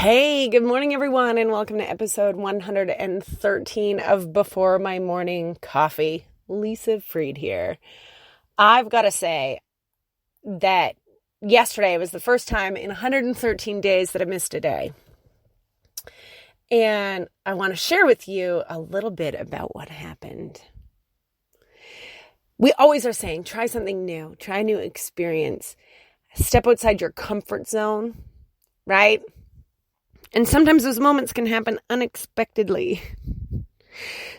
Hey, good morning, everyone, and welcome to episode 113 of Before My Morning Coffee. Lisa Freed here. I've got to say that yesterday was the first time in 113 days that I missed a day. And I want to share with you a little bit about what happened. We always are saying, try something new, try a new experience, step outside your comfort zone, right? And sometimes those moments can happen unexpectedly.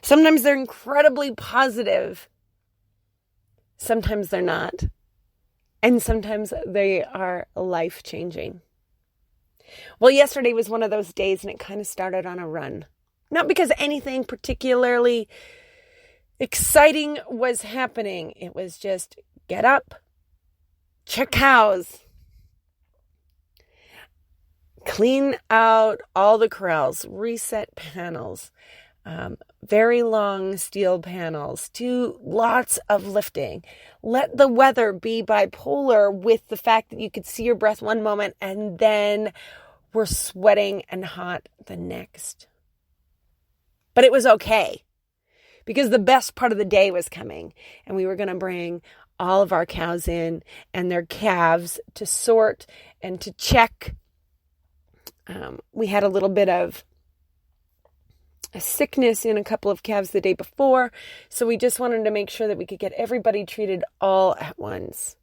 Sometimes they're incredibly positive. Sometimes they're not. And sometimes they are life-changing. Well, yesterday was one of those days and it kind of started on a run. Not because anything particularly exciting was happening. It was just get up, check cows, clean out all the corrals, reset panels, very long steel panels, do lots of lifting. Let the weather be bipolar with the fact that you could see your breath one moment and then we're sweating and hot the next. But it was okay because the best part of the day was coming and we were going to bring all of our cows in and their calves to sort and to check. We had a little bit of a sickness in a couple of calves the day before, so we just wanted to make sure that we could get everybody treated all at once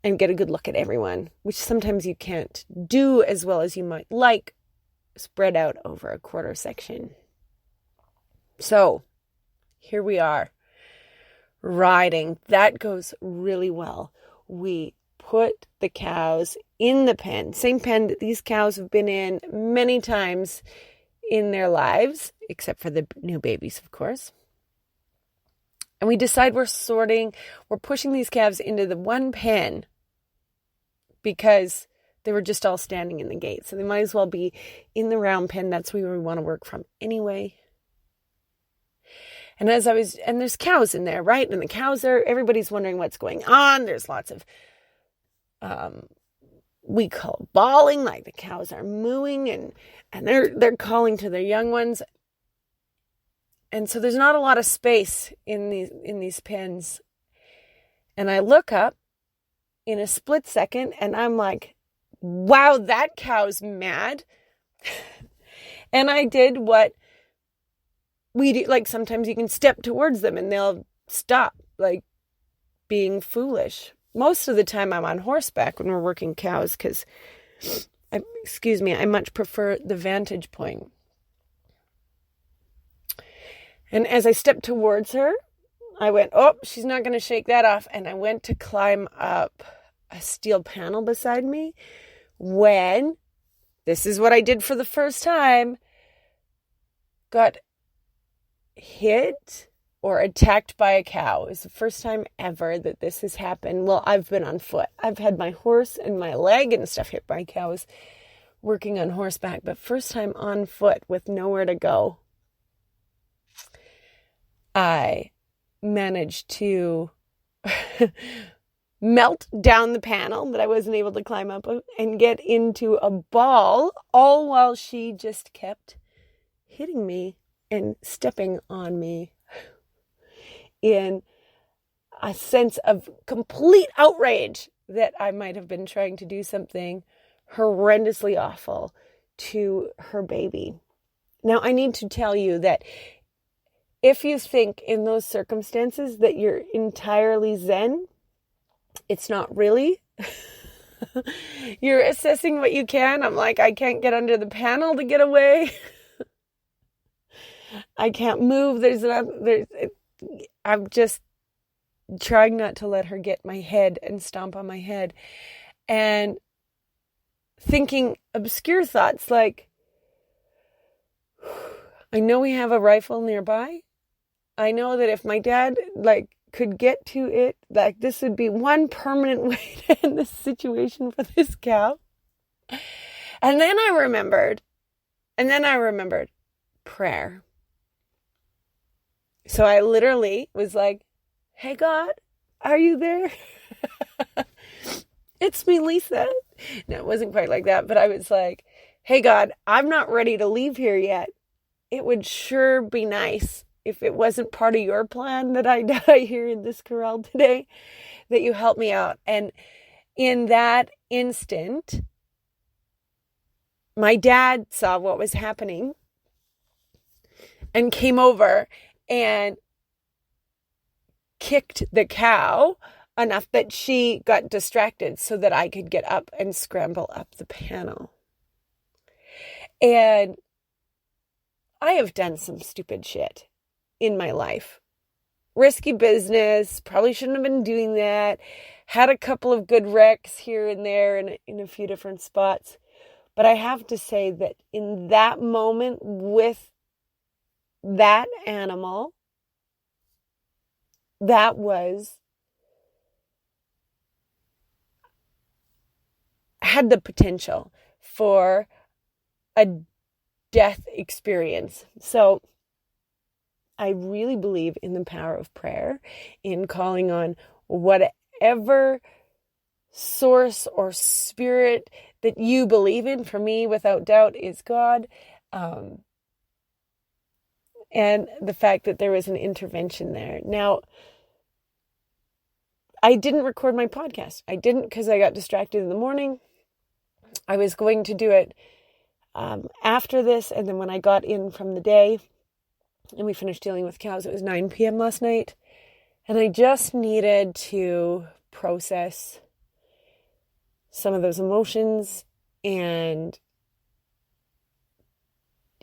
and get a good look at everyone, which sometimes you can't do as well as you might like, spread out over a quarter section. So here we are, riding. That goes really well. We put the cows in the pen, same pen that these cows have been in many times in their lives, except for the new babies, of course. And we decide we're pushing these calves into the one pen because they were just all standing in the gate. So they might as well be in the round pen. That's where we want to work from anyway. And and there's cows in there, right? And the cows everybody's wondering what's going on. There's lots of we call it bawling, like the cows are mooing and they're calling to their young ones. And so there's not a lot of space in these pens. And I look up in a split second and I'm like, wow, that cow's mad. And I did what we do. Like sometimes you can step towards them and they'll stop, like being foolish. Most of the time I'm on horseback when we're working cows because, I much prefer the vantage point. And as I stepped towards her, I went, oh, she's not going to shake that off. And I went to climb up a steel panel beside me when, this is what I did for the first time, got hit or attacked by a cow. It's the first time ever that this has happened. Well, I've been on foot. I've had my horse and my leg and stuff hit by cows working on horseback, but first time on foot with nowhere to go. I managed to melt down the panel that I wasn't able to climb up and get into a ball, all while she just kept hitting me and stepping on me in a sense of complete outrage that I might have been trying to do something horrendously awful to her baby. Now, I need to tell you that if you think in those circumstances that you're entirely zen, it's not really. You're assessing what you can. I'm like, I can't get under the panel to get away. I can't move. I'm just trying not to let her get my head and stomp on my head and thinking obscure thoughts like, I know we have a rifle nearby. I know that if my dad could get to it, this would be one permanent way to end this situation for this cow. And then I remembered prayer. So I literally was like, hey God, are you there? It's me, Lisa. No, it wasn't quite like that, but I was like, hey, God, I'm not ready to leave here yet. It would sure be nice if it wasn't part of your plan that I die here in this corral today, that you help me out. And in that instant, my dad saw what was happening and came over and kicked the cow enough that she got distracted so that I could get up and scramble up the panel. And I have done some stupid shit in my life. Risky business, probably shouldn't have been doing that. Had a couple of good wrecks here and there in a few different spots. But I have to say that in that moment with that animal, that had the potential for a death experience. So I really believe in the power of prayer, in calling on whatever source or spirit that you believe in. For me, without doubt, is God. And the fact that there was an intervention there. Now, I didn't record my podcast. I didn't because I got distracted in the morning. I was going to do it after this. And then when I got in from the day and we finished dealing with cows, it was 9 p.m. last night. And I just needed to process some of those emotions and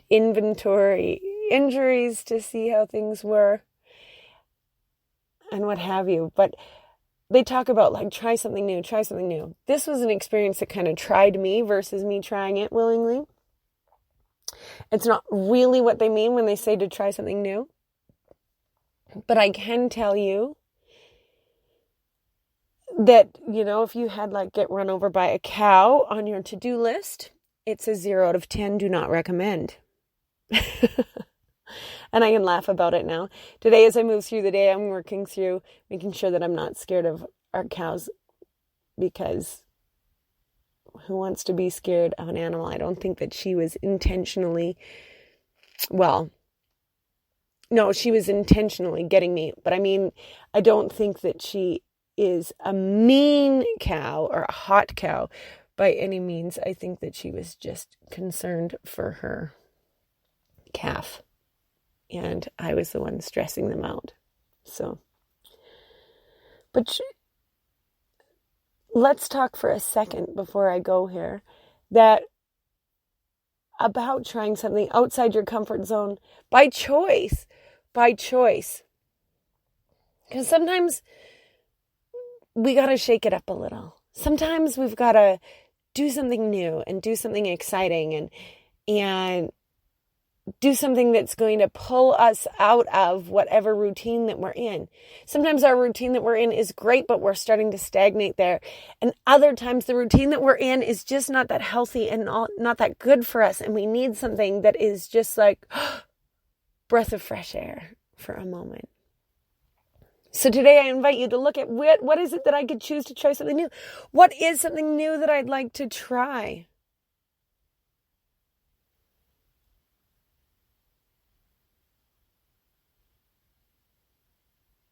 inventory injuries to see how things were and what have you. But they talk about like, try something new, try something new. This was an experience that kind of tried me versus me trying it willingly. It's not really what they mean when they say to try something new. But I can tell you that, if you had like get run over by a cow on your to-do list, it's a 0 out of 10, do not recommend. And I can laugh about it now. Today, as I move through the day, I'm working through making sure that I'm not scared of our cows, because who wants to be scared of an animal? I don't think that she was intentionally, she was intentionally getting me. But I mean, I don't think that she is a mean cow or a hot cow by any means. I think that she was just concerned for her calf. And I was the one stressing them out. So, but let's talk for a second before I go here about trying something outside your comfort zone by choice. Because sometimes we got to shake it up a little. Sometimes we've got to do something new and do something exciting and do something that's going to pull us out of whatever routine that we're in. Sometimes our routine that we're in is great, but we're starting to stagnate there. And other times the routine that we're in is just not that healthy and not that good for us. And we need something that is just like breath of fresh air for a moment. So today I invite you to look at what is it that I could choose to try something new? What is something new that I'd like to try?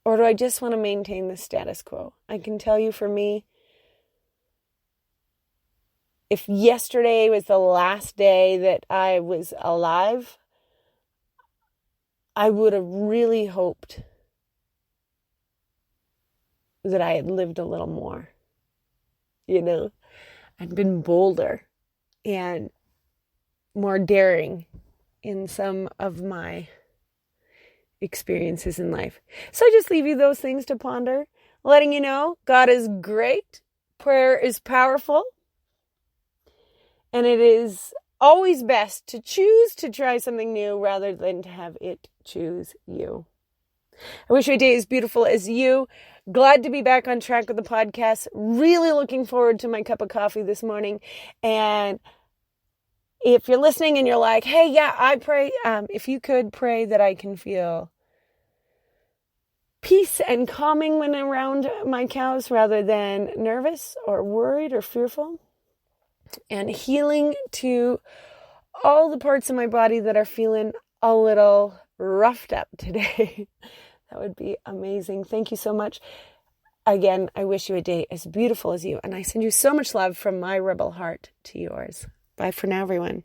Or do I just want to maintain the status quo? I can tell you, for me, if yesterday was the last day that I was alive, I would have really hoped that I had lived a little more, I'd been bolder and more daring in some of my experiences in life. So I just leave you those things to ponder, letting you know God is great, prayer is powerful, and it is always best to choose to try something new rather than to have it choose you. I wish your day is beautiful as you. Glad to be back on track with the podcast. Really looking forward to my cup of coffee this morning. And if you're listening and you're like, hey, yeah, I pray, if you could pray that I can feel peace and calming when around my cows rather than nervous or worried or fearful. And healing to all the parts of my body that are feeling a little roughed up today. That would be amazing. Thank you so much. Again, I wish you a day as beautiful as you, and I send you so much love from my rebel heart to yours. Bye for now, everyone.